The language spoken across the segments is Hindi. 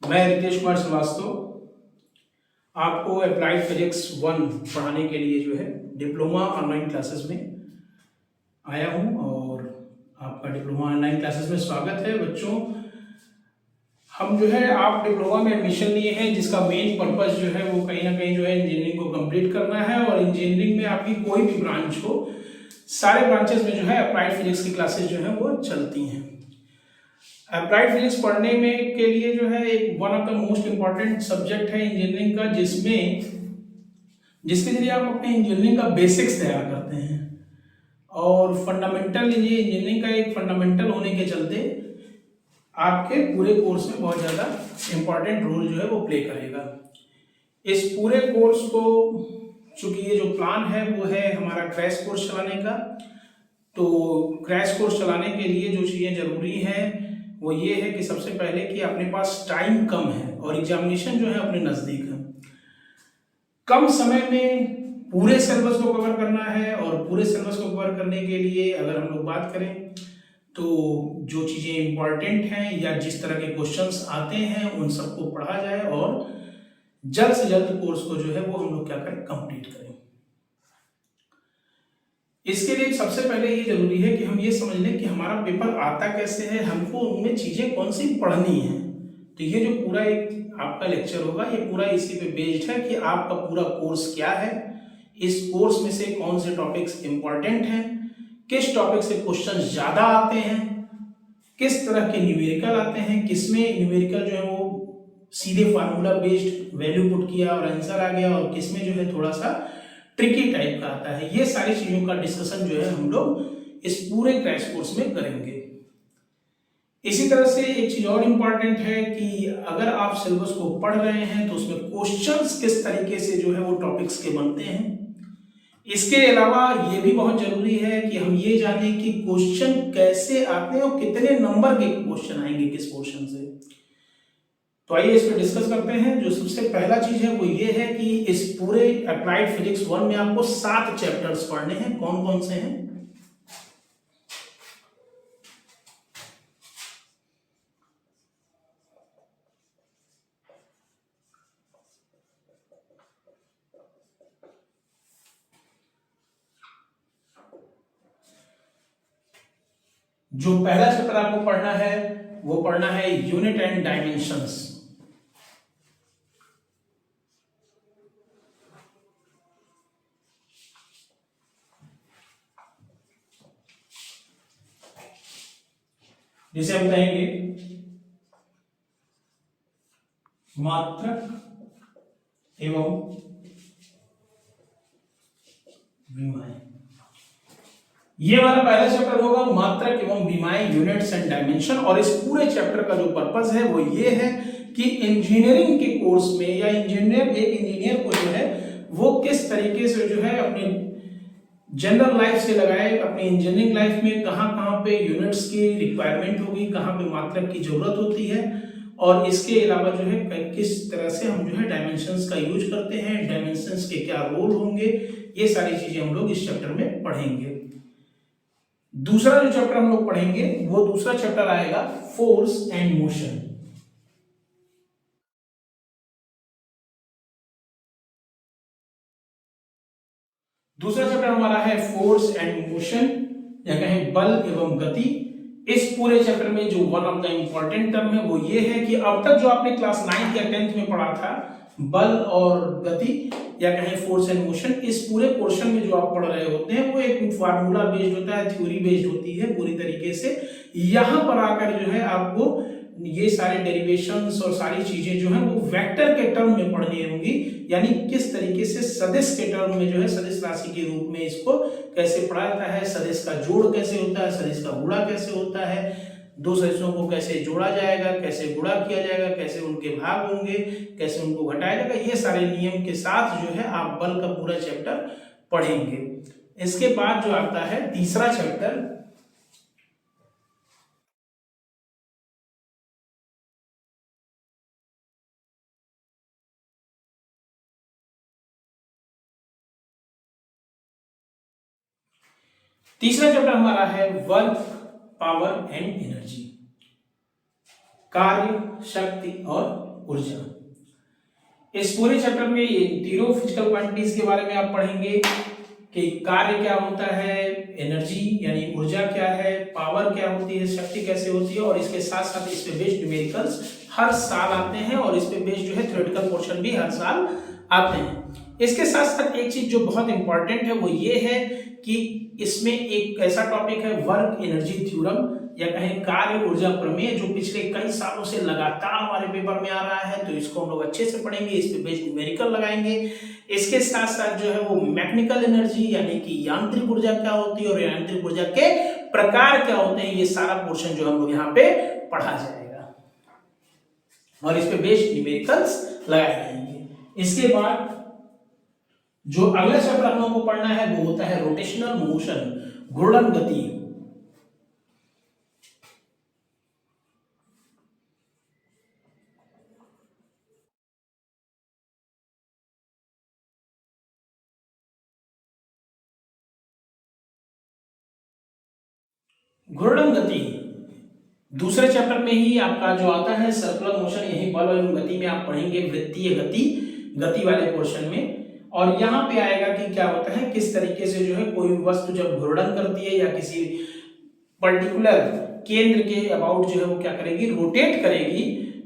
मैं रितेश कुमार श्रीवास्तव आपको अप्लाइड फिजिक्स 1 पढ़ाने के लिए जो है डिप्लोमा ऑनलाइन क्लासेस में आया हूं और आपका डिप्लोमा ऑनलाइन क्लासेस में स्वागत है बच्चों। हम जो है आप डिप्लोमा में एडमिशन लिए हैं जिसका मेन पर्पस जो है वो कहीं ना कहीं जो है इंजीनियरिंग को कंप्लीट करना है और इंजीनियरिंग में आपकी कोई भी ब्रांच हो, सारे ब्रांचेस में जो है अप्लाइड फिजिक्स की क्लासेस जो है वो चलती हैं। अप्लाइड फिजिक्स पढ़ने में के लिए जो है एक one of the most important subject है इंजीनियरिंग का, जिसके जरिए आप अपने इंजीनियरिंग का बेसिक्स तैयार करते हैं और फंडामेंटल इंजीनियरिंग का एक फंडामेंटल होने के चलते आपके पूरे कोर्स में बहुत ज़्यादा इम्पॉर्टेंट रोल जो है वो प्ले करेगा। इस पूरे कोर्स को, चूंकि ये जो प्लान है वो है हमारा क्रैश कोर्स चलाने का, तो क्रैश कोर्स चलाने के लिए जो चीज़ें ज़रूरी हैं वो ये है कि सबसे पहले कि अपने पास टाइम कम है और एग्जामिनेशन जो है अपने नज़दीक है। कम समय में पूरे सिलेबस को कवर करना है और पूरे सिलेबस को कवर करने के लिए अगर हम लोग बात करें तो जो चीज़ें इंपॉर्टेंट हैं या जिस तरह के क्वेश्चंस आते हैं उन सबको पढ़ा जाए और जल्द से जल्द कोर्स को जो है वो हम लोग क्या करें, कंप्लीट करें। इसके लिए सबसे पहले ये जरूरी है कि हम ये समझ लें कि हमारा पेपर आता कैसे है, हमको उनमें चीजें कौन सी पढ़नी है। तो ये जो पूरा एक आपका लेक्चर होगा ये पूरा इसी पे बेस्ड है कि आपका पूरा कोर्स क्या है, इस कोर्स में से कौन से टॉपिक्स इंपॉर्टेंट हैं, किस टॉपिक से क्वेश्चन ज्यादा आते हैं, किस तरह के न्यूमेरिकल आते हैं, किसमें न्यूमेरिकल जो है वो सीधे फार्मूला बेस्ड वैल्यू पुट किया और आंसर आ गया और किसमें जो है थोड़ा सा ट्रिकी टाइप का आता है। ये सारी चीजों का डिस्कशन जो है हम लोग इस पूरे क्रैश कोर्स में करेंगे। इसी तरह से एक चीज और इम्पॉर्टेंट है कि अगर आप सिलेबस को पढ़ रहे हैं तो उसमें क्वेश्चंस किस तरीके से जो है वो टॉपिक्स के बनते हैं। इसके अलावा ये भी बहुत जरूरी है कि हम ये जाने कि क्वेश्चन कैसे आते हैं और कितने नंबर के क्वेश्चन आएंगे किस पोर्शन से। तो आइए इस पर डिस्कस करते हैं। जो सबसे पहला चीज है वो ये है कि इस पूरे अप्लाइड फिजिक्स 1 में आपको 7 चैप्टर्स पढ़ने हैं। कौन कौन से हैं? जो पहला चैप्टर आपको पढ़ना है वो पढ़ना है यूनिट एंड डायमेंशंस। जिसे हम कहेंगे मात्रक एवं विमाएं। ये वाला पहला चैप्टर होगा मात्रक एवं विमाएं, यूनिट्स एंड डायमेंशन। और इस पूरे चैप्टर का जो पर्पस है वो ये है कि इंजीनियरिंग के कोर्स में या एक इंजीनियर को जो है वो किस तरीके से जो है अपने जनरल लाइफ से लगाए अपनी इंजीनियरिंग लाइफ में कहाँ कहाँ पे यूनिट्स की रिक्वायरमेंट होगी, कहाँ पे मात्रक की जरूरत होती है और इसके अलावा जो है किस तरह से हम जो है डायमेंशंस का यूज करते हैं, डायमेंशंस के क्या रोल होंगे, ये सारी चीजें हम लोग इस चैप्टर में पढ़ेंगे। दूसरा जो चैप्टर हम लोग पढ़ेंगे वो दूसरा चैप्टर आएगा फोर्स एंड मोशन। दूसरा चैप्टर हमारा है फोर्स एंड मोशन या कहें बल एवं गति। इस पूरे चैप्टर में जो one of the important term है वो ये है कि अब तक जो आपने क्लास 9th या 10th में पढ़ा था बल और गति या कहें फोर्स एंड मोशन, इस पूरे पोर्शन में जो आप पढ़ रहे होते हैं वो एक फार्मूला बेस्ड होता है, थ्योरी बेस्ड होती है पूरी तरीके से। यहां पर आकर जो है आपको ये सारे डेरिवेशंस और सारी चीजें जो है वो वेक्टर के टर्म में पढ़नी होंगी, यानी किस तरीके से सदिश के टर्म में जो है सदिश राशि के रूप में इसको कैसे पढ़ा जाता है, सदिश का जोड़ कैसे होता है, सदिश का गुणा कैसे होता है, दो सदिशों को कैसे जोड़ा जाएगा, कैसे गुणा किया जाएगा, कैसे उनके भाग होंगे, कैसे उनको घटाया जाएगा, ये सारे नियम के साथ जो है आप बल का पूरा चैप्टर पढ़ेंगे। इसके बाद जो आता है तीसरा चैप्टर, तीसरा चैप्टर हमारा है वर्क, पावर एंड एनर्जी, कार्य, शक्ति और ऊर्जा। इस पूरे चैप्टर में ये तीनों फिजिकल क्वांटिटीज के बारे में आप पढ़ेंगे कि कार्य क्या होता है, एनर्जी यानी ऊर्जा क्या है, पावर क्या होती है, शक्ति कैसे होती है, और इसके साथ साथ इस पे बेस्ड न्यूमेरिकल्स हर साल आते हैं और इस पे बेस्ड जो है थ्योरेटिकल पोर्शन भी हर साल आते हैं। इसके साथ साथ एक चीज जो बहुत इंपॉर्टेंट है वो ये है कि इसमें एक ऐसा टॉपिक है वर्क एनर्जी थ्योरम या कहें कार्य ऊर्जा प्रमेय, जो पिछले कई सालों से लगातार हमारे पेपर में आ रहा है, तो इसको हम लोग अच्छे से पढ़ेंगे, इस पे बेस्ड न्यूमेरिकल लगाएंगे। इसके साथ साथ जो है वो मैकेनिकल एनर्जी यानी कि यांत्रिक ऊर्जा क्या होती है और यांत्रिक ऊर्जा के प्रकार क्या होते हैं, ये सारा पोर्शन जो हम लोग यहाँ पे पढ़ा जाएगा और इस पे बेस्ड न्यूमेरिकल्स लगाए जाएंगे। इसके बाद जो अगला चैप्टर हम लोगों को पढ़ना है वो होता है रोटेशनल मोशन, घूर्णन गति। घूर्णन गति दूसरे चैप्टर में ही आपका जो आता है सर्कुलर मोशन, यही बल एवं गति में आप पढ़ेंगे वृत्तीय गति, गति वाले पोर्शन में। और यहाँ पे आएगा कि क्या होता है, किस तरीके से जो है कोई वस्तु जब घूर्णन करती है या किसी पर्टिकुलर केंद्र के अबाउट जो है वो क्या करेगी, रोटेट करेगी,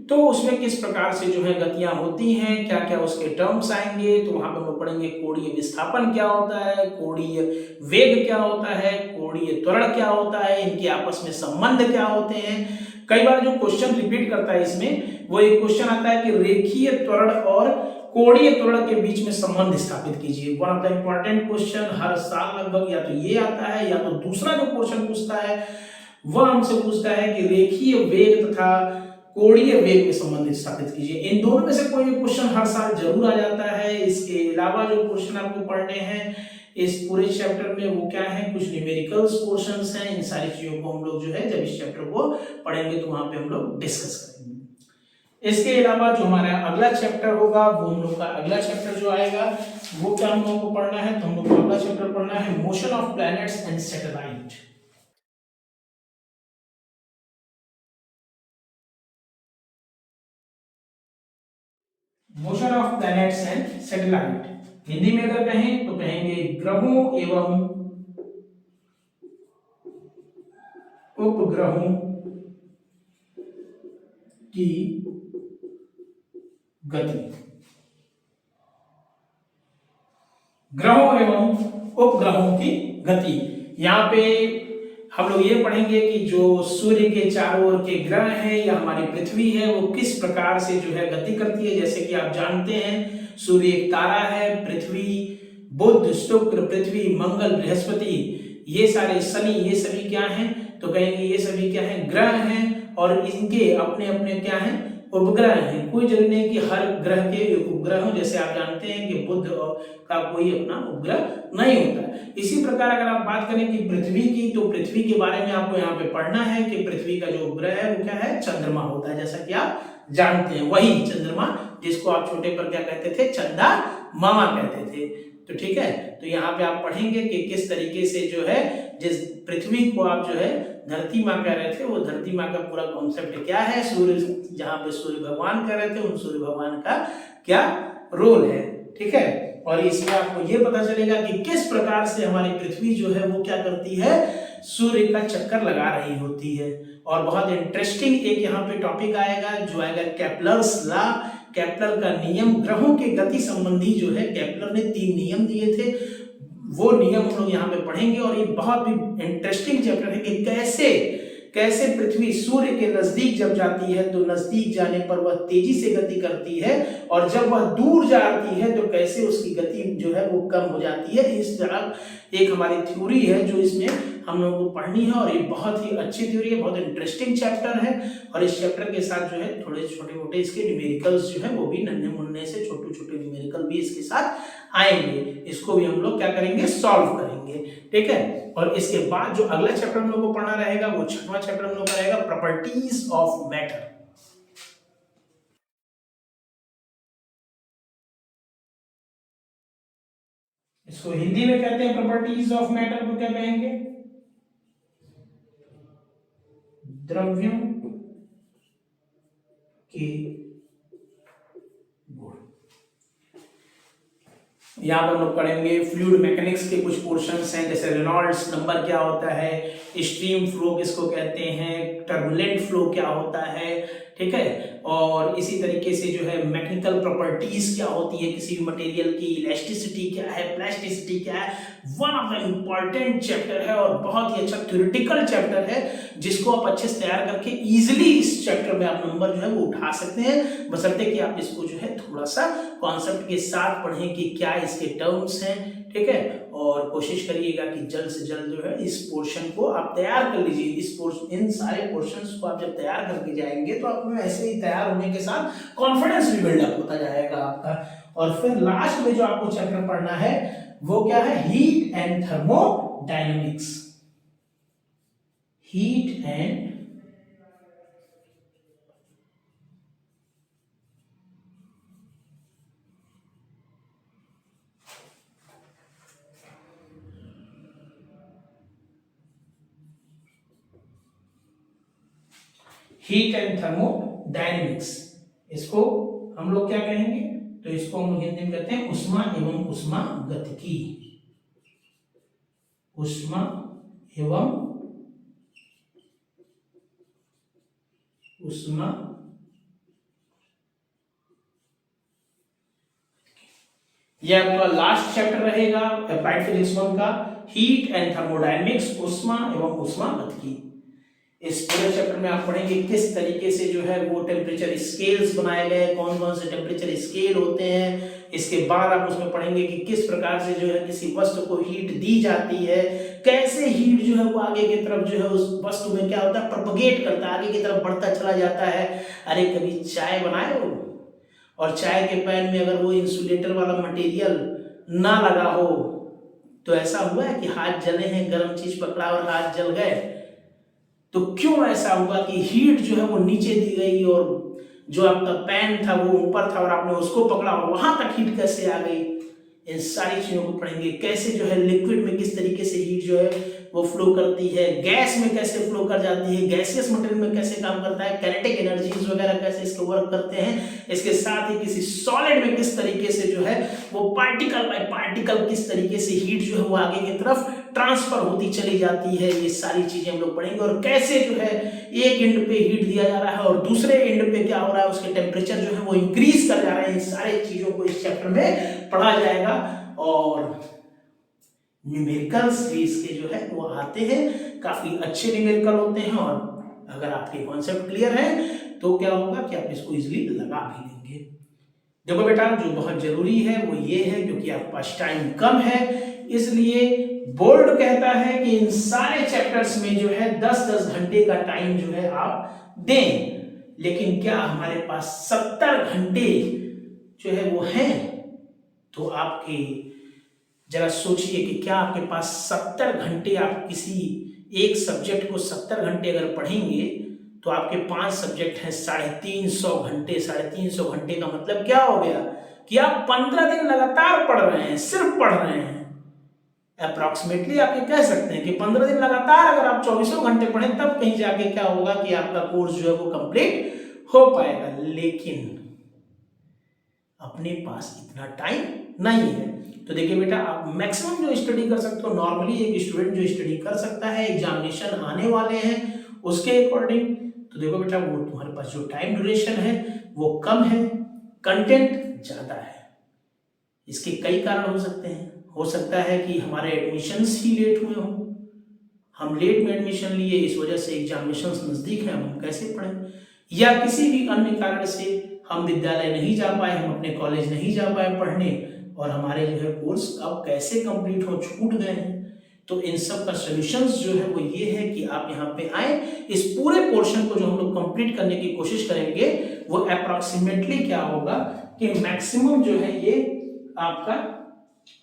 तो उसमें किस प्रकार से जो है गतियां होती हैं, क्या क्या उसके टर्म्स आएंगे। तो वहां पर हम लोग पढ़ेंगे कोणीय विस्थापन क्या होता है, कोणीय वेग क्या होता है, कोणीय त्वरण क्या होता है, इनके आपस में संबंध क्या होते हैं। कई बार जो क्वेश्चन रिपीट करता है इसमें वो एक क्वेश्चन आता है कि रेखीय त्वरण और कोणीय त्वरण के बीच में संबंध स्थापित कीजिए। One of the important question हर साल लगभग या तो ये आता है या तो दूसरा जो क्वेश्चन पूछता है वह हमसे पूछता है कि रेखीय वेग तथा कोणीय वेग में संबंध स्थापित कीजिए। इन दोनों में से कोई भी क्वेश्चन हर साल जरूर आ जाता है। इसके अलावा जो क्वेश्चन आपको पढ़ने हैं इस पूरे चैप्टर में वो क्या है, कुछ न्यूमेरिकल्स क्वेश्चंस हैं। इन सारी चीजों को हम लोग जो है जब इस चैप्टर को पढ़ेंगे तो वहां पे हम लोग डिस्कस करेंगे। इसके अलावा जो हमारा अगला चैप्टर होगा वो हम लोग का अगला चैप्टर जो आएगा वो क्या हम लोग को पढ़ना है, तो हम लोग को अगला चैप्टर पढ़ना है motion of planets and satellite. Motion of planets and satellite, Hindi में अगर कहें तो कहेंगे ग्रहों एवं उपग्रहों की गति। ग्रहों एवं उपग्रहों की गति, यहाँ पे हम लोग ये पढ़ेंगे कि जो सूर्य के चारों ओर के ग्रह हैं या हमारी पृथ्वी है वो किस प्रकार से जो है गति करती है। जैसे कि आप जानते हैं सूर्य एक तारा है, पृथ्वी, बुध, शुक्र, पृथ्वी, मंगल, बृहस्पति, ये सारे, शनि, ये सभी क्या हैं, तो कहेंगे ये सभी क्या हैं, ग्रह हैं और इनके अपने अपने क्या हैं, उपग्रह हैं। कोई जरूरी नहीं कि हर ग्रह के उपग्रह हो, जैसे आप जानते हैं कि बुध का कोई अपना उपग्रह नहीं होता है। इसी प्रकार अगर आप बात करें कि पृथ्वी की, तो पृथ्वी के बारे में आपको यहाँ पे पढ़ना है कि पृथ्वी का जो उपग्रह है वो क्या है, चंद्रमा होता है। जैसा कि आप जानते हैं वही चंद्रमा जिसको आप छोटे पर क्या कहते थे, चंदा मामा कहते थे। तो ठीक है, तो यहाँ पे आप पढ़ेंगे कि किस तरीके से जो है जिस पृथ्वी को आप जो है धरती माँ कह रहे थे, वो धरती माँ का पूरा कॉन्सेप्ट क्या है, सूर्य जहाँ पे सूर्य भगवान कह रहे थे उन सूर्य भगवान का क्या रोल है। ठीक है, और इसमें आपको ये पता चलेगा कि किस प्रकार से हमारी पृथ्वी जो है वो क्या करती है, सूर्य का चक्कर लगा रही होती है। और बहुत इंटरेस्टिंग एक यहाँ पे टॉपिक आएगा जो आएगा केपलर्स लॉ, केपलर का नियम। ग्रहों के गति संबंधी जो है केपलर ने 3 नियम दिए थे, वो नियम हम लोग यहाँ पे पढ़ेंगे। और ये बहुत भी इंटरेस्टिंग चैप्टर है कि कैसे कैसे पृथ्वी सूर्य के नजदीक जब जाती है तो नजदीक जाने पर वह तेजी से गति करती है और जब वह दूर जाती है तो कैसे उसकी गति जो है वो कम हो जाती है। इस तरह एक हमारी थ्योरी है जो इसमें हम लोगों को पढ़नी है और ये बहुत ही अच्छी थ्योरी है, बहुत इंटरेस्टिंग चैप्टर है। और इस चैप्टर के साथ जो है थोड़े छोटे मोटे इसके न्यूमेरिकल्स जो है वो भी नन्हे मुन्ने से छोटे छोटे न्यूमेरिकल भी इसके साथ आएंगे। इसको भी हम लोग क्या करेंगे, सॉल्व करेंगे। ठीक है, और इसके बाद जो अगला चैप्टर हम लोग को पढ़ना रहेगा वो 6वां चैप्टर हम लोग का रहेगा प्रॉपर्टीज ऑफ मैटर। इसको हिंदी में कहते हैं प्रॉपर्टीज ऑफ मैटर को क्या कहेंगे, द्रव्यों के यहाँ पर हम लोग पढ़ेंगे फ्लूइड मैकेनिक्स के कुछ पोर्शंस हैं, जैसे रेनॉल्ड्स नंबर क्या होता है, स्ट्रीम फ्लो किसको कहते हैं, टर्बुलेंट फ्लो क्या होता है, ठीक है। और इसी तरीके से जो है मैकेनिकल प्रॉपर्टीज क्या होती है किसी भी मटेरियल की, इलास्टिसिटी क्या है, प्लास्टिसिटी क्या है। One of the important chapter है और बहुत ही अच्छा थ्योरेटिकल चैप्टर है, जिसको आप अच्छे से तैयार करके इजिली इस चैप्टर में आप नंबर जो है वो उठा सकते हैं, बशर्ते कि आप इसको जो है थोड़ा सा कॉन्सेप्ट के साथ पढ़ें कि क्या इसके टर्म्स हैं, ठीक है। और कोशिश करिएगा कि जल्द से जल्द जो है इस पोर्शन को आप तैयार कर लीजिए। इस पोर्शन, इन सारे पोर्शंस को आप जब तैयार करके जाएंगे तो आप में ऐसे ही तैयार होने के साथ कॉन्फिडेंस भी बिल्डअप होता जाएगा आपका। और फिर लास्ट में जो आपको चैप्टर पढ़ना है वो क्या है, heat and thermodynamics. Heat and thermodynamics, इसको हम लोग क्या कहेंगे, तो इसको हम लोग हिंदी में कहते हैं ऊष्मा एवं ऊष्मागतिकी। ऊष्मा एवं ऊष्मा ये आपका लास्ट चैप्टर रहेगा अप्लाइड फिजिक्स 1 का, हीट एंड थर्मोडायनेमिक्स, ऊष्मा एवं ऊष्मागतिकी। इस पूरे चैप्टर में आप पढ़ेंगे किस तरीके से जो है वो टेम्परेचर स्केल्स बनाए गए, कौन कौन से टेम्परेचर स्केल होते हैं। इसके बाद आप उसमें पढ़ेंगे कि किस प्रकार से जो है किसी वस्तु को हीट दी जाती है, कैसे हीट जो है वो आगे की तरफ जो है उस वस्तु में क्या होता है प्रोपगेट करता है, आगे की तरफ बढ़ता चला जाता है। अरे कभी चाय बनाए हो और चाय के पैन में अगर वो इंसुलेटर वाला मटेरियल ना लगा हो तो ऐसा हुआ है कि हाथ जले हैं, गर्म चीज पकड़ा और हाथ जल गए। तो क्यों ऐसा हुआ कि हीट जो है वो नीचे दी गई और जो आपका पैन था वो ऊपर था और आपने उसको पकड़ा और वहां तक हीट कैसे आ गई। इन सारी चीजों को पढ़ेंगे, कैसे जो है लिक्विड में किस तरीके से हीट जो है वो फ्लो करती है, गैस में कैसे फ्लो कर जाती है, गैसियस मटेरियल में कैसे काम करता है, काइनेटिक एनर्जीज वगैरह कैसे इसके वर्क करते हैं। इसके साथ ही किसी सॉलिड में किस तरीके से जो है वो पार्टिकल बाय पार्टिकल किस तरीके से हीट जो है वो आगे की तरफ ट्रांसफर होती चली जाती है। ये सारी चीजें हम लोग पढ़ेंगे और कैसे जो है एक एंड पे हीट दिया जा रहा है और दूसरे एंड पे क्या हो रहा है, उसके टेम्परेचर जो है वो इंक्रीज कर जा रहे हैं। इन सारी चीजों को इस चैप्टर में पढ़ा जाएगा और न्यूमेरिकल्स भी इसके जो है वो आते हैं, काफी अच्छे न्यूमेरिकल होते हैं। और अगर आपके कॉन्सेप्ट क्लियर है तो क्या होगा कि आप इसको इजीली लगा भी लेंगे। देखो बेटा, जो बहुत जरूरी है वो ये है, क्योंकि आपके पास टाइम कम है इसलिए बोर्ड कहता है कि इन सारे चैप्टर्स में जो है 10-10 घंटे का टाइम जो है आप दें। लेकिन क्या हमारे पास 70 घंटे जो है वो हैं? तो आपके जरा सोचिए कि क्या आपके पास 70 घंटे, आप किसी एक सब्जेक्ट को 70 घंटे अगर पढ़ेंगे तो आपके 5 सब्जेक्ट हैं, 350 घंटे। 350 घंटे का मतलब क्या हो गया कि आप 15 दिन लगातार पढ़ रहे हैं, सिर्फ पढ़ रहे हैं। अप्रॉक्सीमेटली आप ये कह सकते हैं कि 15 दिन लगातार अगर आप 24 घंटे पढ़ें तब कहीं जाके क्या होगा कि आपका कोर्स जो है वो कंप्लीट हो पाएगा। लेकिन अपने पास इतना टाइम नहीं है। तो देखिए बेटा, आप मैक्सिमम जो स्टडी कर सकते हो, नॉर्मली एक स्टूडेंट जो स्टडी कर सकता है, एग्जामिनेशन आने वाले हैं उसके अकॉर्डिंग, तो देखो बेटा वो तुम्हारे पास जो टाइम ड्यूरेशन है वो कम है, कंटेंट ज्यादा है। इसके कई कारण हो सकते हैं। हो सकता है कि हमारे एडमिशन्स ही लेट हुए हों, हम लेट में एडमिशन लिए, इस वजह से एग्जामिनेशंस नजदीक हैं, हम कैसे पढ़ें, या किसी भी अन्य कारण से हम विद्यालय नहीं जा पाए, हम अपने कॉलेज नहीं जा पाए पढ़ने और हमारे जो है कोर्स अब कैसे कंप्लीट हो, छूट गए हैं। तो इन सब का सॉल्यूशंस जो है वो ये है कि आप यहाँ पे आए, इस पूरे पोर्शन को जो हम लोग कंप्लीट करने की कोशिश करेंगे वो अप्रॉक्सीमेटली क्या होगा कि मैक्सिमम जो है ये आपका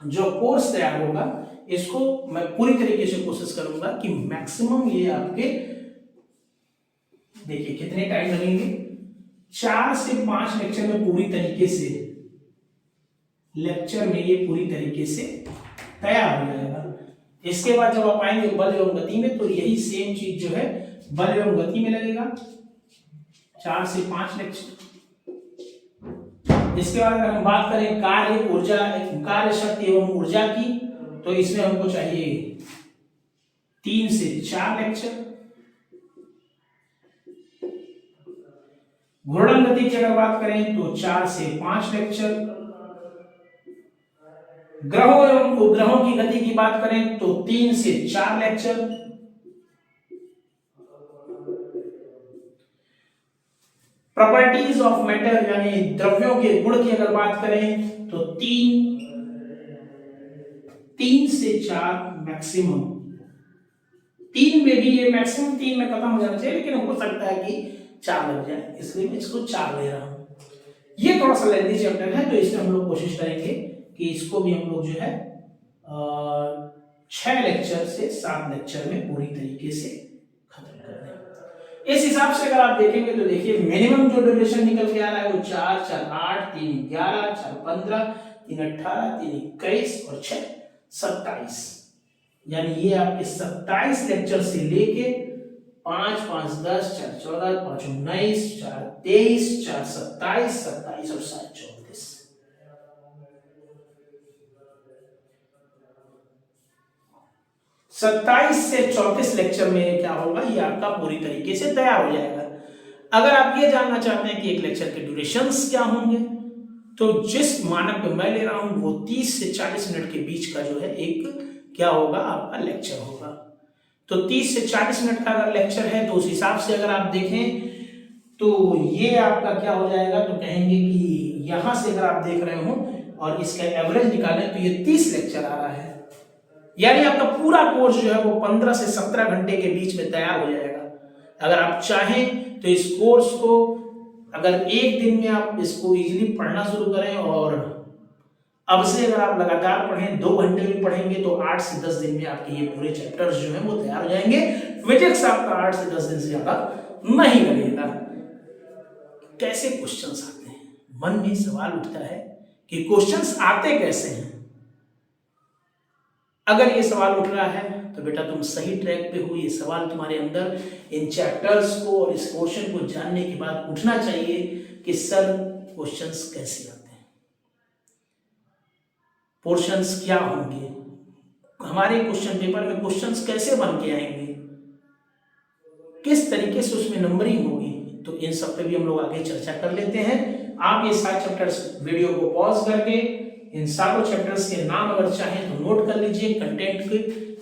जो कोर्स तैयार होगा इसको मैं पूरी तरीके से कोशिश करूंगा कि मैक्सिमम ये आपके, देखिए कितने टाइम लगेंगे, 4 से 5 लेक्चर में पूरी तरीके से लेक्चर में ये पूरी तरीके से तैयार हो जाएगा। इसके बाद जब आप आएंगे बल एवं गति में तो यही सेम चीज जो है बल एवं गति में लगेगा, 4 से 5 लेक्चर। इसके बाद अगर हम बात करें कार्य शक्ति एवं ऊर्जा की, तो इसमें हमको चाहिए 3 से 4 लेक्चर। घूर्णन गति की अगर बात करें तो 4 से 5 लेक्चर। ग्रहों एवं उपग्रहों की गति की बात करें तो 3 से 4 लेक्चर। प्रॉपर्टीज ऑफ मैटर यानी द्रव्यों के गुण की अगर बात करें तो 3 से 4 मैक्सिमम। 3 में भी ये मैक्सिमम 3 में खत्म हो जाना चाहिए, लेकिन हो सकता है कि 4 लग जाए, इसलिए मैं इसको 4 ले रहा हूं। ये थोड़ा सा लेंथी चैप्टर है, तो इसमें हम लोग कोशिश करेंगे कि इसको भी हम लोग जो है 6 लेक्चर से 7 लेक्चर में पूरी तरीके से खत्म कर दें। इस हिसाब से अगर आप देखेंगे तो देखिए मिनिमम जो ड्यूरेशन निकल के आ रहा है वो 4, 4, 8, 3, 11, 4, 15, 3, 18, 3, 21 और 6, 27। यानी ये आपके 27 लेक्चर से लेके 5, 5, 10, 4, 14, 5, 19, 4, 23, 4, 27, 27 और 7, 34। 27 से 34 लेक्चर में क्या होगा, ये आपका पूरी तरीके से तैयार हो जाएगा। अगर आप ये जानना चाहते हैं कि एक लेक्चर के ड्यूरेशंस क्या होंगे, तो जिस मानक पे मैं ले रहा हूं वो 30 से 40 मिनट के बीच का जो है एक क्या होगा आपका लेक्चर होगा। तो 30 से 40 मिनट का अगर लेक्चर है तो उस हिसाब से अगर आप देखें तो ये आपका क्या हो जाएगा, तो कहेंगे कि यहां से अगर आप देख रहे हो और इसका एवरेज निकालें तो ये 30 लेक्चर आ रहा है। यानी आपका पूरा कोर्स जो है वो 15 से 17 घंटे के बीच में तैयार हो जाएगा। अगर आप चाहें तो इस कोर्स को अगर एक दिन में आप इसको इजीली पढ़ना शुरू करें और अब से अगर आप लगातार पढ़ें, 2 घंटे भी पढ़ेंगे तो 8 से 10 दिन में आपके ये पूरे चैप्टर्स जो हैं वो तैयार हो जाएंगे। फिजिक्स आपका 8 से 10 दिन से ज्यादा नहीं लगेगा। कैसे क्वेश्चंस आते हैं, मन में सवाल उठता है कि क्वेश्चंस आते कैसे हैं। अगर ये सवाल उठ रहा है तो बेटा तुम सही ट्रैक पे हो। ये सवाल तुम्हारे अंदर इन चैप्टर्स को और इस क्वेश्चन को जानने के बाद उठना चाहिए कि सर क्वेश्चंस कैसे आते हैं, पोर्शंस क्या होंगे, हमारे क्वेश्चन पेपर में क्वेश्चंस कैसे बन के आएंगे, किस तरीके से उसमें नंबरिंग होगी। तो इन सब पे भी हम लोग आगे चर्चा कर लेते हैं। आप ये 7 चैप्टर्स वीडियो को पॉज करके इन सारों चैप्टर्स के नाम अगर चाहें तो नोट कर लीजिए, कंटेंट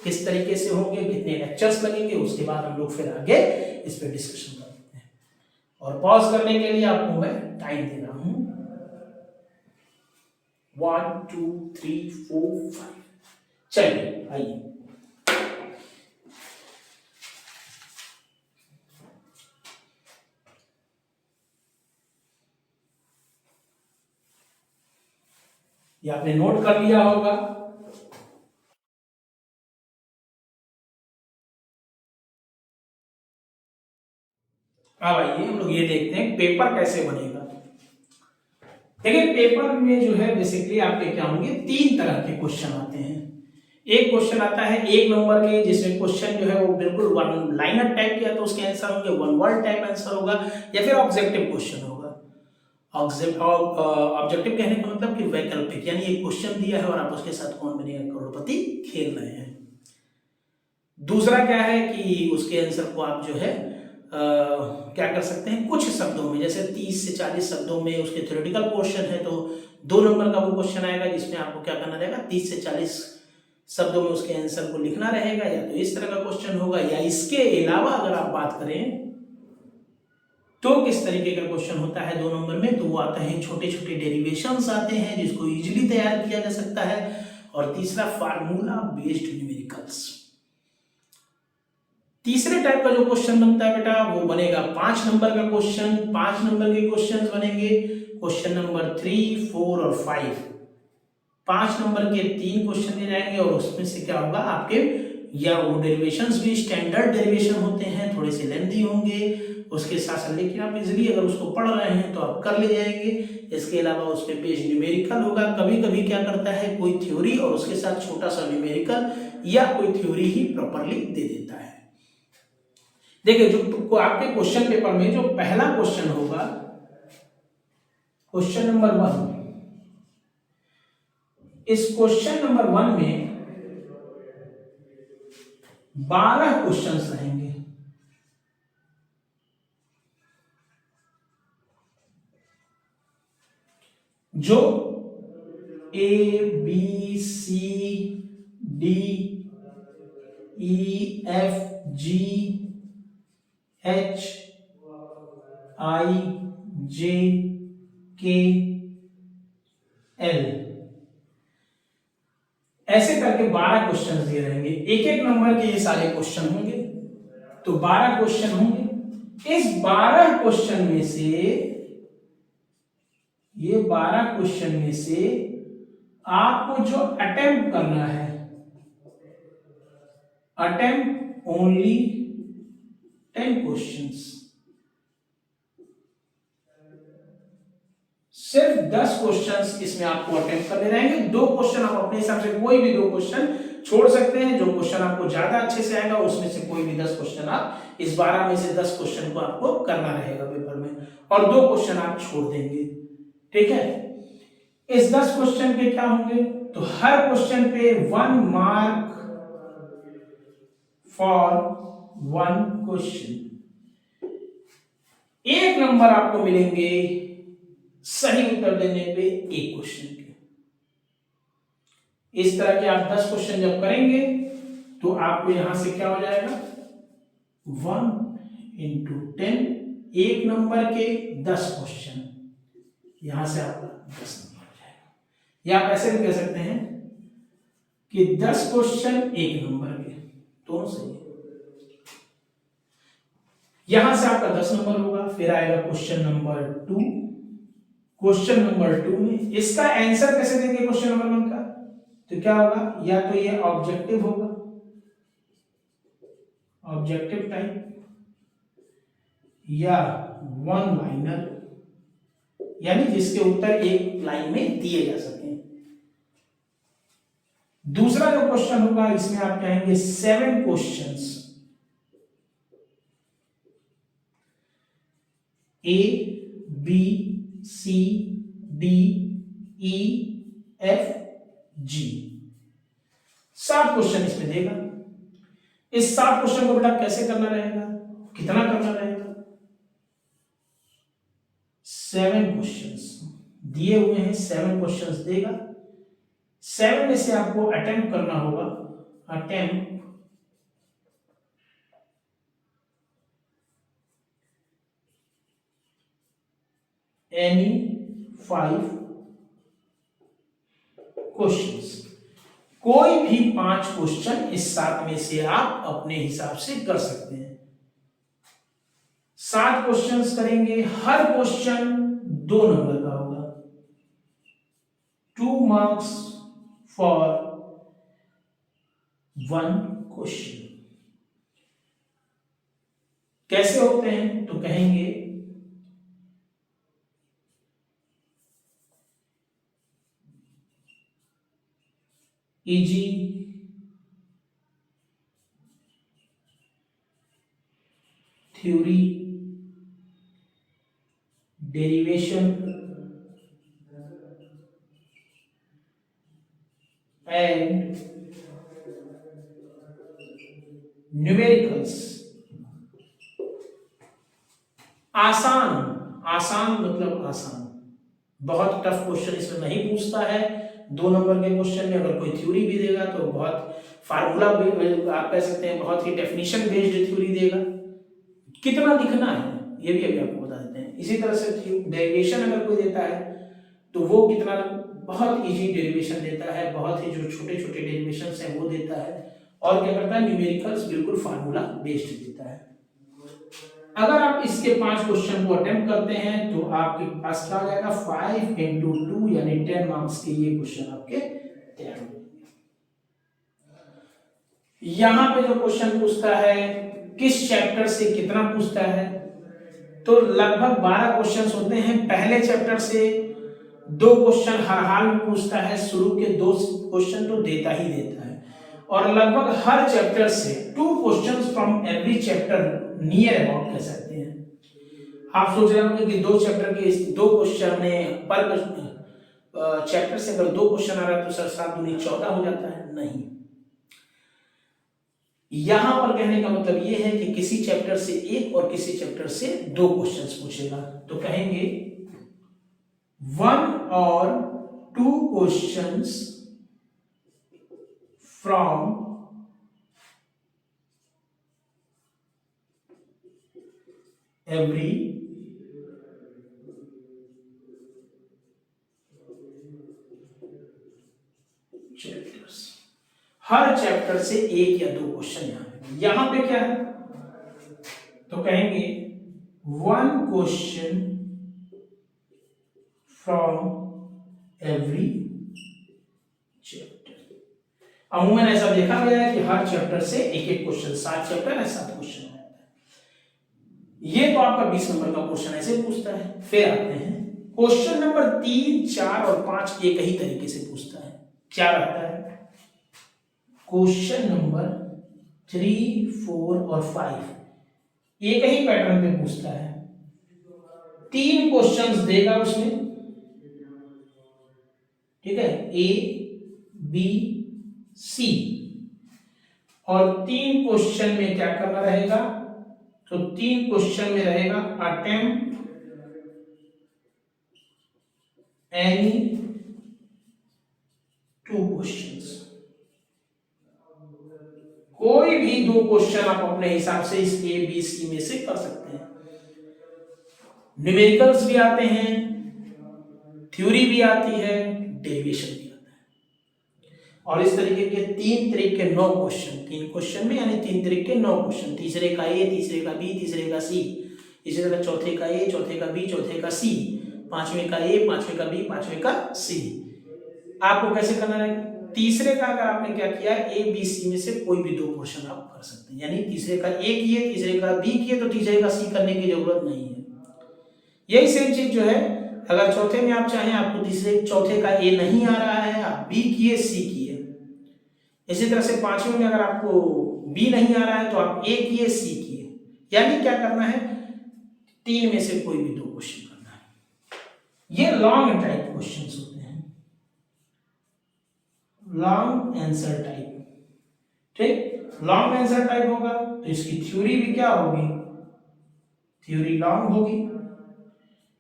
किस तरीके से होंगे, कितने लेक्चर्स लगेंगे, उसके बाद हम लोग फिर आगे इस पे डिस्कशन करते हैं। और पॉज करने के लिए आपको मैं टाइम दे रहा हूं 1, 2, 3, 4, 5। चलिए आइए। ये आपने नोट कर लिया होगा। अब आइए हम लोग ये देखते हैं पेपर कैसे बनेगा। देखिए पेपर में जो है बेसिकली आपके क्या होंगे, 3 तरह के क्वेश्चन आते हैं। एक क्वेश्चन आता है 1 नंबर के, जिसमें क्वेश्चन जो है वो बिल्कुल वन लाइनर टाइप किया तो उसके आंसर होंगे, वन वर्ड टाइप आंसर होगा, या फिर ऑब्जेक्टिव क्वेश्चन होगा। ऑब्जेक्टिव कहने का मतलब कि वैकल्पिक, यानी एक क्वेश्चन दिया है और आप उसके साथ कौन बनेगा करोड़पति खेल रहे हैं। दूसरा क्या है कि उसके आंसर को आप जो है क्या कर सकते हैं, कुछ शब्दों में, जैसे 30 से 40 शब्दों में उसके थ्योरेटिकल क्वेश्चन है तो 2 नंबर का वो क्वेश्चन आएगा जिसमें आपको क्या करना रहेगा, 30 से 40 शब्दों में उसके आंसर को लिखना रहेगा, या तो इस तरह का क्वेश्चन होगा, या इसके अलावा अगर आप बात करें तो किस तरीके का क्वेश्चन होता है 2 नंबर में, तो वो आता है छोटे छोटे डेरिवेशंस आते हैं जिसको इजीली तैयार किया जा सकता है, और तीसरा फार्मूला बेस्ड न्यूमेरिकल्स। तीसरे टाइप का जो क्वेश्चन बनता है बेटा वो बनेगा 5 नंबर का क्वेश्चन। 5 नंबर के क्वेश्चन बनेंगे क्वेश्चन नंबर 3, 4 और 5। 5 नंबर के 3 क्वेश्चन दिए जाएंगे और उसमें से क्या होगा आपके, या वो डेरिवेशंस भी स्टैंडर्ड डेरिवेशन होते हैं, थोड़े से लेंथी होंगे उसके साथ साथ, लेकिन आप इजीली अगर उसको पढ़ रहे हैं तो आप कर ले जाएंगे। इसके अलावा उसमें पेज न्यूमेरिकल होगा। कभी कभी क्या करता है कोई थ्योरी और उसके साथ छोटा सा न्यूमेरिकल या कोई थ्योरी ही प्रॉपरली दे देता है। देखिए जो आपके क्वेश्चन पेपर में जो पहला क्वेश्चन होगा क्वेश्चन नंबर 1, इस क्वेश्चन नंबर 1 में 12 क्वेश्चंस रहेंगे। जो A B C D E F G H I J K L ऐसे करके 12 क्वेश्चन दिए रहेंगे। एक एक नंबर के ये सारे क्वेश्चन होंगे, तो 12 क्वेश्चन होंगे। इस 12 क्वेश्चन में से, ये 12 क्वेश्चन में से आपको जो अटेम्प्ट करना है, अटेम्प्ट ओनली 10 क्वेश्चंस, सिर्फ 10 क्वेश्चंस इसमें आपको अटेम्प्ट करने रहेंगे। 2 क्वेश्चन आप अपने हिसाब से कोई भी 2 क्वेश्चन छोड़ सकते हैं। जो क्वेश्चन आपको ज्यादा अच्छे से आएगा उसमें से कोई भी 10 क्वेश्चन आप, इस 12 में से 10 क्वेश्चन को आपको करना रहेगा पेपर में, और 2 क्वेश्चन आप छोड़ देंगे। ठीक है, इस 10 क्वेश्चन पे क्या होंगे, तो हर क्वेश्चन पे 1 मार्क फॉर 1 क्वेश्चन। 1 नंबर आपको मिलेंगे सही उत्तर देने पे 1 क्वेश्चन के। इस तरह के आप 10 क्वेश्चन जब करेंगे तो आपको यहां से क्या हो जाएगा, 1 into 10, 1 नंबर के 10 क्वेश्चन, यहां से आपका 10 नंबर हो जाएगा। या आप ऐसे भी कह सकते हैं कि 10 क्वेश्चन 1 नंबर के, दोनों सही है। यहां से आपका 10 नंबर होगा। फिर आएगा क्वेश्चन नंबर 2। क्वेश्चन नंबर 2 में इसका आंसर कैसे देंगे क्वेश्चन नंबर 1 का, तो क्या होगा, या तो ये ऑब्जेक्टिव होगा, ऑब्जेक्टिव टाइप, या 1 लाइनर, यानी जिसके उत्तर 1 लाइन में दिए जा सके। दूसरा जो क्वेश्चन होगा इसमें आप कहेंगे 7 questions, A B C D E F G, 7 question इसमें देगा। इस 7 क्वेश्चन को बेटा कैसे करना रहेगा, कितना करना रहेगा, 7 क्वेश्चंस दिए हुए हैं, 7 क्वेश्चंस देगा। 7 में से आपको अटेम्प्ट करना होगा, अटेम्प्ट एनी 5 क्वेश्चंस, कोई भी 5 क्वेश्चन इस 7 में से आप अपने हिसाब से कर सकते हैं। 7 क्वेश्चंस करेंगे, हर क्वेश्चन 2 नंबर का होगा, 2 मार्क्स फॉर 1 क्वेश्चन। कैसे होते हैं, तो कहेंगे easy theory derivation and numericals. आसान, आसान मतलब आसान, बहुत टफ क्वेश्चन इसमें नहीं पूछता है। 2 नंबर के क्वेश्चन में अगर कोई थ्योरी भी देगा तो बहुत फार्मूला, आप कह सकते हैं बहुत ही डेफिनेशन बेस्ड थ्योरी देगा। कितना लिखना है ये भी अभी आपको बता देते हैं। इसी तरह से डेरिवेशन अगर कोई देता है तो वो कितना, बहुत इजी डेरिवेशन देता है, बहुत ही जो छोटे छोटे डेरिवेशंस हैं वो देता है। और क्या करता है, न्यूमेरिकल्स बिल्कुल फार्मूला बेस्ड देता है। अगर आप इसके 5 क्वेश्चन को अटेम्प्ट करते हैं तो आपके पास क्या हो जाएगा, 5 into 2 यानी 10 मार्क्स के ये क्वेश्चन आपके तैयार हो जाएंगे। यहां पे जो क्वेश्चन पूछता है किस चैप्टर से कितना पूछता है, तो लगभग 12 क्वेश्चंस होते हैं। पहले चैप्टर से 2 क्वेश्चन हर हाल में पूछता है, शुरू के 2 क्वेश्चन तो देता ही देता है, और लगभग हर चैप्टर से 2 questions from every chapter near about कह सकते हैं। आप सोच रहे होंगे कि दो चैप्टर के दो क्वेश्चन हमने पर चैप्टर से अगर दो क्वेश्चन आ रहा है तो सर 7 दूनी 14 हो जाता है। नहीं, यहां पर कहने का मतलब ये है कि किसी चैप्टर से एक और किसी चैप्टर से दो क्वेश्चंस पूछेगा। तो कहेंगे 1 और 2 questions from every chapters, her chapter से एक या दो क्वेश्चन यहां पे क्या है, तो कहेंगे 1 क्वेश्चन फ्रॉम एवरी चैप्टर। अमूमन ऐसा देखा गया है कि हर चैप्टर से एक एक क्वेश्चन, 7 चैप्टर है 7 क्वेश्चन है। ये तो आपका 20 नंबर का क्वेश्चन ऐसे पूछता है। फिर आते हैं क्वेश्चन नंबर 3, 4 और 5 एक ही तरीके से पूछता है। क्या रहता है, क्वेश्चन नंबर 3, 4 और 5 एक ही पैटर्न पे पूछता है। 3 क्वेश्चंस देगा उसमें, ठीक है, ए बी सी, और 3 क्वेश्चन में क्या करना रहेगा, तो 3 क्वेश्चन में रहेगा अटेम्प्ट एनी 2 क्वेश्चंस। कोई भी 2 क्वेश्चन आप अपने हिसाब से इस ए बी सी में से कर सकते हैं। न्यूमेरिकल्स भी आते हैं, थ्योरी भी आती है, डेरिवेशन भी आता है। और इस तरीके के 3 तरीके के 9 क्वेश्चन, 3 क्वेश्चन में यानी 3 तरीके के 9 क्वेश्चन, तीसरे का ए, तीसरे का बी, तीसरे का सी, इसी तरह चौथे का ए, चौथे का बी, चौथे का सी, पांचवें का ए, पांचवें का बी, पांचवें का सी। आपको कैसे करना है, तीसरे का अगर आपने क्या किया, ए बी सी में से कोई भी 2 क्वेश्चन आप कर सकते हैं। यानी तीसरे का ए किए, तीसरे का बी किए, तो तीसरे का सी करने की जरूरत नहीं है। यही सेम चीज जो है, अगर चौथे में आप चाहें, आपको तीसरे चौथे का ए नहीं आ रहा है, आप बी किए, सी किए। इसी तरह से पांचवें में अगर आपको बी नहीं आ रहा है तो आप ए किए, सी किए। यानी क्या करना है, 3 में से कोई भी 2 क्वेश्चन करना है। ये लॉन्ग टाइप क्वेश्चंस होते हैं, लॉन्ग आंसर टाइप। ठीक, लॉन्ग आंसर टाइप होगा तो इसकी थ्योरी भी क्या होगी, थ्योरी लॉन्ग होगी।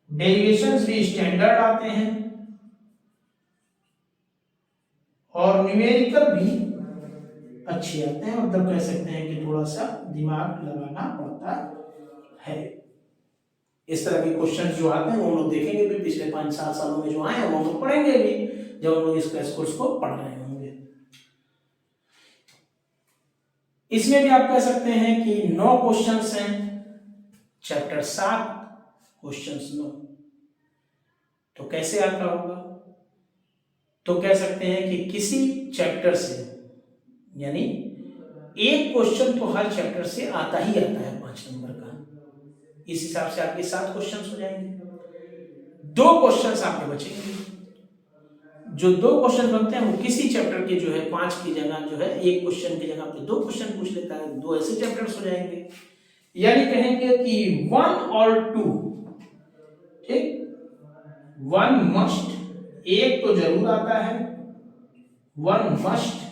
डेरिवेशंस भी स्टैंडर्ड आते हैं, और न्यूमेरिकल भी अच्छे आते हैं। मतलब कह सकते हैं कि थोड़ा सा दिमाग लगाना पड़ता है। इस तरह के क्वेश्चन जो आते हैं वो हम लोग देखेंगे भी, पिछले 5-7 सालों में जो आए हैं वो हम लोग पढ़ेंगे भी जब हम लोग इस क्रैश कोर्स को पढ़ रहे होंगे। इसमें भी आप कह सकते हैं कि 9 क्वेश्चंस हैं, चैप्टर 7 क्वेश्चंस 9। तो कैसे आता होगा, तो कह सकते हैं कि किसी चैप्टर से, यानी एक क्वेश्चन तो हर चैप्टर से आता ही आता है 5 नंबर का। इस हिसाब से आपके 7 क्वेश्चंस हो जाएंगे। 2 क्वेश्चंस आपके बचेंगे। जो 2 क्वेश्चन बनते हैं वो किसी चैप्टर के जो है 5 की जगह जो है एक क्वेश्चन की जगह पे 2 क्वेश्चन पूछ लेता है, 2 ऐसे चैप्टर्स हो जाएंगे। यानी कहेंगे कि 1 और 2, ठीक, 1 मस्ट, एक तो जरूर आता है, 1 मस्ट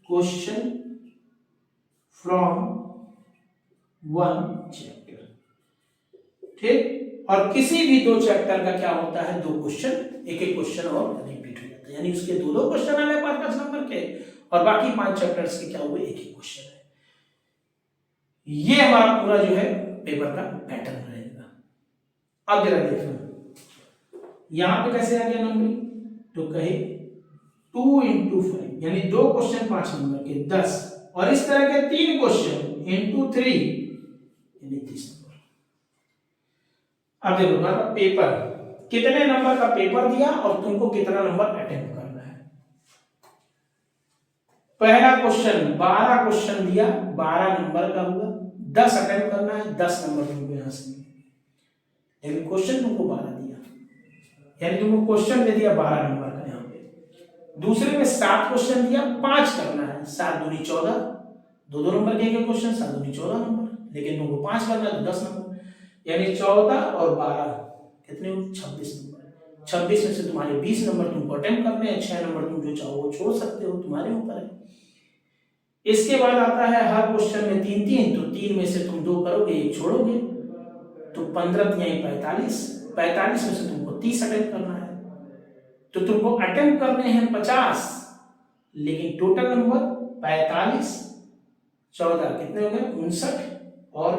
क्वेश्चन फ्रॉम 1 चैप्टर। ठीक, और किसी भी 2 चैप्टर का क्या होता है, 2 क्वेश्चन, एक एक क्वेश्चन और रिपीट हो जाता है। यानी उसके 2 क्वेश्चन आए 5 नंबर के, और बाकी 5 चैप्टर्स के क्या हुए, एक ही क्वेश्चन है। ये हमारा पूरा जो है पेपर का पैटर्न रहेगा। अब जरा देखना यहां पे कैसे आ गया नंबर, तो कहे 2 into 5 यानी 2 क्वेश्चन 5 नंबर के 10, और इस तरह के 3 क्वेश्चन into 3 यानी 30 नंबर। अब देखो हमारा पेपर, कितने नंबर का पेपर दिया और तुमको कितना नंबर अटेम्प्ट करना है। पहला क्वेश्चन 12 क्वेश्चन दिया, 12 नंबर का हुआ, 10 अटेम्प्ट करना है, 10 नंबर तुमको यहां से। लेकिन क्वेश्चन तुमको 12 दिया, यानी तुमको क्वेश्चन दे दिया 12 नंबर का यहाँ पे। दूसरे में 7 क्वेश्चन दिया, 5 करना है, 7 दूनी 14, 2 नंबर के क्वेश्चन, 7 दूनी 14 नंबर, लेकिन तुमको 5 करना है तो 10 नंबर। यानी 14 और 12 कितने हो, 26 नंबर। 26 में से तुम्हारे 20 नंबर तुमको अटेम्प्ट करने हैं, 6 नंबर तुम जो चाहो वो छोड़ सकते हो, तुम्हारे ऊपर है। इसके बाद आता है हर क्वेश्चन में 3-3, तो 3 में से तुम 2 करोगे, 1 छोड़ोगे, तो 15 यानी 45, 45 में से तुमको 30 अटेम्प्ट करना है। तो तुमको अटेम्प्ट करने हैं 50, लेकिन टोटल नंबर 45, 14 कितने हो गए, 59 और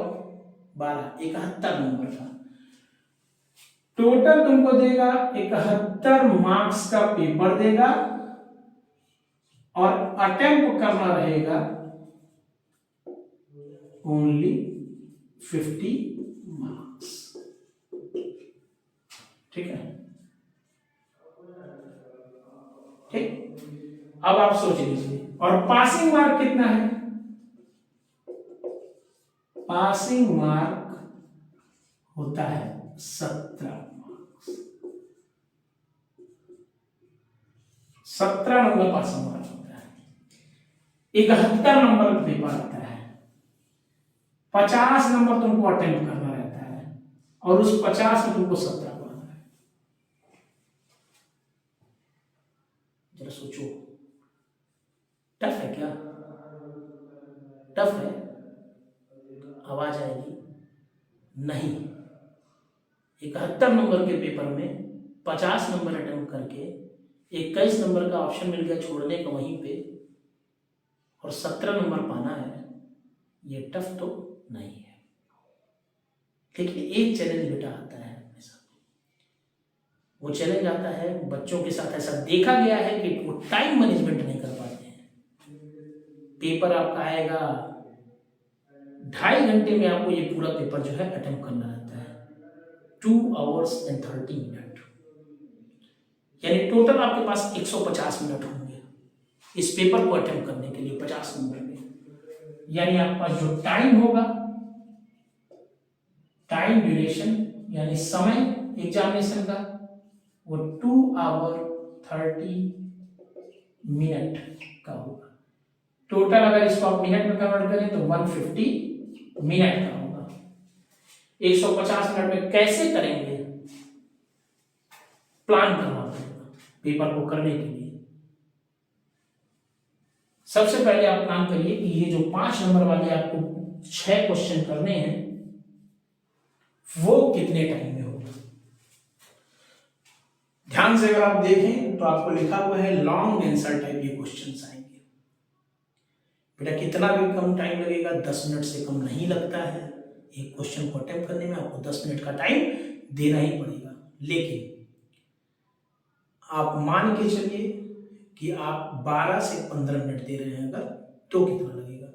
12 71 नंबर का। टोटल तुमको देगा 71 मार्क्स का पेपर देगा और अटेम्प्ट करना रहेगा ओनली 50 मार्क्स। ठीक है, ठीक। अब आप सोच लीजिए, और पासिंग मार्क कितना है, पासिंग मार्क होता है 17 मार्क्स, 17 नंबर पासिंग मार्क होता है। 71 नंबर का पेपर आता है, 50 नंबर तुमको अटेम्प्ट करना रहता है, और उस 50 में तुमको 17 पाना है। जरा सोचो, टफ है क्या, टफ है, आवाज आएगी नहीं। 71 नंबर के पेपर में 50 नंबर अटेम्प्ट करके 21 नंबर का ऑप्शन मिल गया छोड़ने का वहीं पे, और 17 नंबर पाना है, ये टफ तो नहीं है। लेकिन एक चैलेंज बेटा आता है अपने साथ, वो चैलेंज आता है बच्चों के साथ, ऐसा देखा गया है कि वो टाइम मैनेजमेंट नहीं कर पाते हैं। पेपर आपका आएगा 2.5 घंटे में, आपको ये पूरा पेपर जो है अटेम्प्ट करना रहता है, 2 hours and 30 minutes, यानी टोटल आपके पास 150 मिनट होंगे इस पेपर को अटेम्प्ट करने के लिए 50 नंबर में। यानी आपके पास जो टाइम होगा, टाइम ड्यूरेशन यानी समय एग्जामिनेशन का, वो 2 hour 30 मिनट का होगा। टोटल अगर इसको आप मिनट में कन्वर्ट करें तो 150 मिनट का होगा। 150 मिनट में कैसे करेंगे, प्लान करना पड़ेगा पेपर को करने के लिए। सबसे पहले आप प्लान करिए कि ये जो 5 नंबर वाले आपको 6 क्वेश्चन करने हैं वो कितने टाइम में होगा। ध्यान से अगर आप देखें तो आपको लिखा हुआ है लॉन्ग आंसर टाइप ये क्वेश्चंस आएंगे। बेटा कितना भी कम टाइम लगेगा, 10 मिनट से कम नहीं लगता है। एक क्वेश्चन को अटेम्प्ट करने में आपको 10 मिनट का टाइम देना ही पड़ेगा। लेकिन आप मान के चलिए कि आप 12 से 15 मिनट दे रहे हैं अगर, तो कितना लगेगा।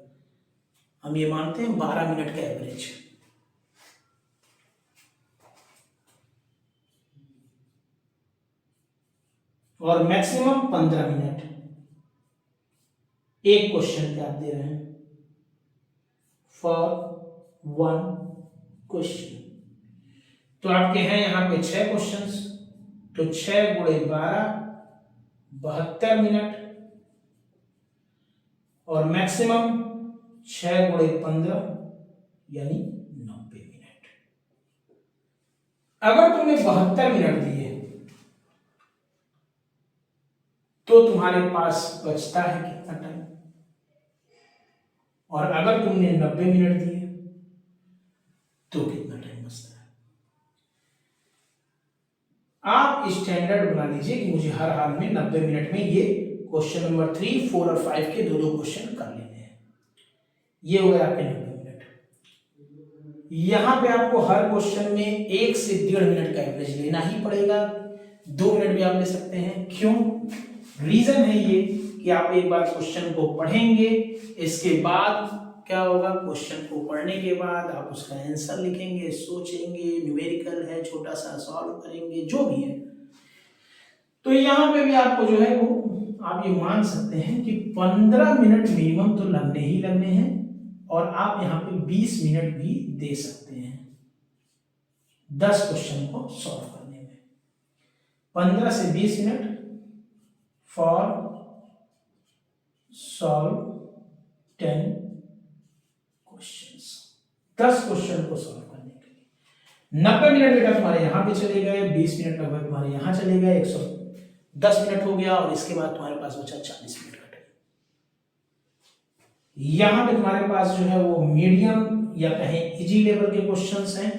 हम ये मानते हैं 12 मिनट का एवरेज, और मैक्सिमम 15 मिनट एक क्वेश्चन पे आप दे रहे हैं फॉर 1 क्वेश्चन। तो आपके हैं यहां पे 6 क्वेश्चंस, तो 6 गुणे 12 72 मिनट, और मैक्सिमम 6 गुणे 15 यानी 90 मिनट। अगर तुमने 72 मिनट दिए तो तुम्हारे पास बचता है कितना टाइम, और अगर तुमने 90 मिनट दिए तो कितना टाइम बचता है। आप स्टैंडर्ड बना लीजिए कि मुझे हर हाल में 90 मिनट में ये क्वेश्चन नंबर 3, 4 और 5 के 2-2 क्वेश्चन कर लेने हैं। ये हो गया आपके 90 मिनट। यहां पे आपको हर क्वेश्चन में 1 से 1.5 मिनट का एवरेज लेना ही पड़ेगा। 2 मिनट भी आप ले सकते हैं। क्यों? रीजन है ये कि आप एक बार क्वेश्चन को पढ़ेंगे, इसके बाद क्या होगा, क्वेश्चन को पढ़ने के बाद आप उसका आंसर लिखेंगे, सोचेंगे, न्यूमेरिकल है छोटा सा सॉल्व करेंगे, जो भी है। तो यहाँ पे भी आपको जो है वो आप ये मान सकते हैं कि 15 मिनट मिनिमम तो लगने ही लगने हैं, और आप यहाँ पे 20 मिनट भी दे सकते हैं 10 क्वेश्चन को सॉल्व करने में। 15 से 20 minute for solve 10 questions, 10 question को सॉल्व करने के लिए। 90 मिनट बेटा तुम्हारे यहाँ पे चले गए, 20 मिनट लगभग तुम्हारे यहाँ चले गए, 110 मिनट हो गया, और इसके बाद तुम्हारे पास बचा 40 मिनट का टाइम। यहाँ पे तुम्हारे पास जो है वो मीडियम या कहें इजी लेवल के क्वेश्चंस हैं।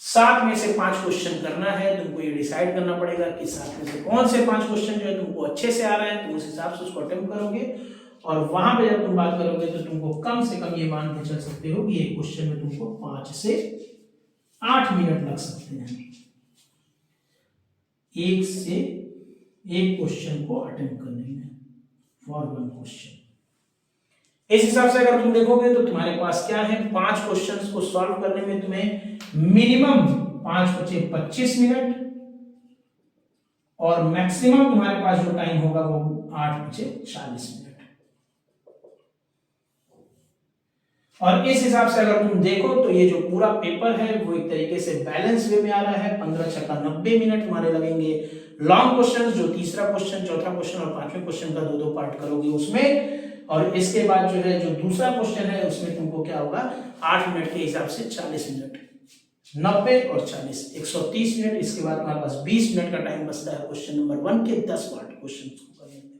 7 में से 5 क्वेश्चन करना है, तुमको ये डिसाइड करना पड़ेगा कि 7 में से कौन से 5 क्वेश्चन जो है तुमको अच्छे से आ रहे हैं, तुम उस हिसाब से उसको अटेम्प्ट करोगे, और वहां पे जब तुम बात करोगे तो तुमको कम से कम ये मान के चल सकते हो कि एक क्वेश्चन में तुमको 5 से 8 मिनट लग सकते हैं एक क्वेश्चन को अटेम्प्ट करने में, फॉर वन क्वेश्चन। इस हिसाब से अगर तुम देखोगे तो तुम्हारे पास क्या है, 5 क्वेश्चंस को सॉल्व करने में तुम्हें मिनिमम 5 बचे 25 मिनट, और मैक्सिमम तुम्हारे पास जो टाइम होगा वो 8 बचे 40 मिनट। और इस हिसाब से अगर तुम देखो तो ये जो पूरा पेपर है वो एक तरीके से बैलेंस वे में आ रहा है। 15 छक्का 90 मिनट तुम्हारे लगेंगे लॉन्ग क्वेश्चन, जो तीसरा क्वेश्चन, चौथा क्वेश्चन और पांचवें क्वेश्चन का 2-2 पार्ट करोगे उसमें, और इसके बाद जो है जो दूसरा क्वेश्चन है उसमें तुमको क्या होगा, 8 मिनट के हिसाब से 40 मिनट, 90 और 40, 130 मिनट। इसके बाद तुम्हारे पास 20 मिनट का टाइम बचता है क्वेश्चन नंबर 1 के 10 पार्ट क्वेश्चन को करने में।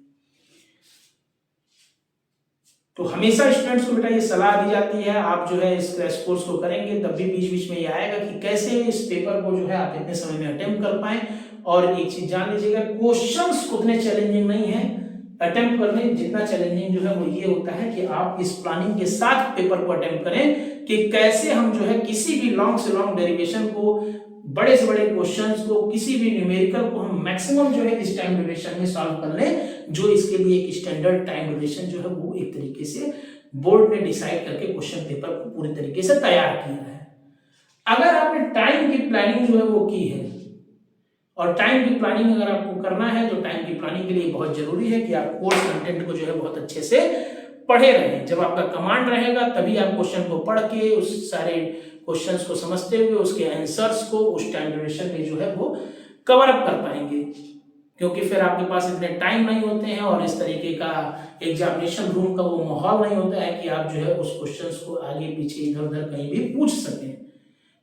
तो हमेशा स्टूडेंट्स को बेटा ये सलाह दी जाती है, आप जो है इस क्रैश कोर्स को करेंगे तब भी बीच बीच में ये आएगा कि कैसे इस पेपर को जो है आप इतने समय में अटेम्प्ट कर पाए। और एक चीज जान लीजिएगा, क्वेश्चंस उतने चैलेंजिंग नहीं है अटेम्प्ट करने, जितना चैलेंजिंग जो है वो ये होता है कि आप इस प्लानिंग के साथ पेपर को अटेम्प्ट करें कि कैसे हम जो है किसी भी लॉन्ग से लॉन्ग डेरिवेशन को, बड़े से बड़े क्वेश्चंस को, किसी भी न्यूमेरिकल को हम मैक्सिमम जो है इस टाइम ड्यूरेशन में सॉल्व कर लें, जो इसके लिए एक स्टैंडर्ड टाइम ड्यूरेशन जो है वो एक तरीके से बोर्ड ने डिसाइड करके क्वेश्चन पेपर को पूरी तरीके से तैयार किया है। अगर आपने टाइम की प्लानिंग जो है वो की है, और टाइम की प्लानिंग अगर आपको करना है तो टाइम की प्लानिंग के लिए बहुत जरूरी है कि आप कोर्स कंटेंट को जो है बहुत अच्छे से पढ़े रहें। जब आपका कमांड रहेगा तभी आप क्वेश्चन को पढ़ के उस सारे क्वेश्चंस को समझते हुए उसके आंसर्स को उस टाइम ड्यूरेशन में जो है वो कवर अप कर पाएंगे, क्योंकि फिर आपके पास इतने टाइम नहीं होते हैं और इस तरीके का एग्जामिनेशन रूम का वो माहौल नहीं होता है कि आप जो है उस क्वेश्चंस को आगे पीछे इधर उधर कहीं भी पूछ सकें।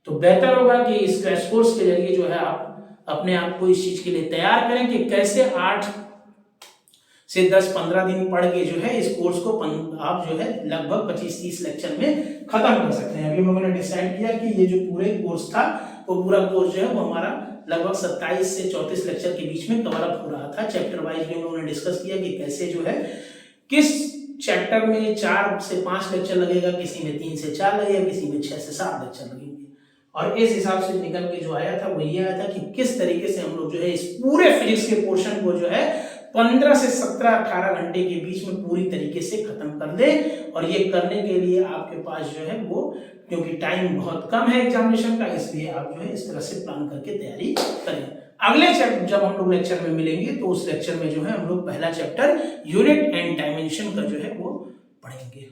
तो बेहतर होगा कि इस क्रैश कोर्स के जरिए जो है आप अपने आप को इस चीज के लिए तैयार करें कि कैसे 8 से 10-15 दिन पढ़ के जो है इस कोर्स को आप जो है लगभग 25-30 लेक्चर में खत्म कर सकते हैं। अभी हम लोगों ने डिसाइड किया कि ये जो पूरे कोर्स था वो पूरा कोर्स जो है वो हमारा लगभग 27 से 34 लेक्चर के बीच में कवर अप हो रहा था। चैप्टर वाइज भी हम लोगों ने डिस्कस किया कि कैसे जो है किस चैप्टर में 4 से 5 लेक्चर लगेगा, किसी में 3 से 4 लगेगा, किसी में 6 से 7 लेक्चर लगेंगे। और इस हिसाब से निकल के जो आया था वो ये आया था कि किस तरीके से हम लोग जो है इस पूरे फिजिक्स के पोर्शन को जो है 15 से 17-18 घंटे के बीच में पूरी तरीके से खत्म कर दे। और ये करने के लिए आपके पास जो है वो, क्योंकि टाइम बहुत कम है एग्जामिनेशन का, इसलिए आप जो है इस तरह से प्लान करके तैयारी करें। अगले चैप्टर जब हम लोग लेक्चर में मिलेंगे तो उस लेक्चर में जो है हम लोग पहला चैप्टर यूनिट एंड डायमेंशन का जो है वो पढ़ेंगे।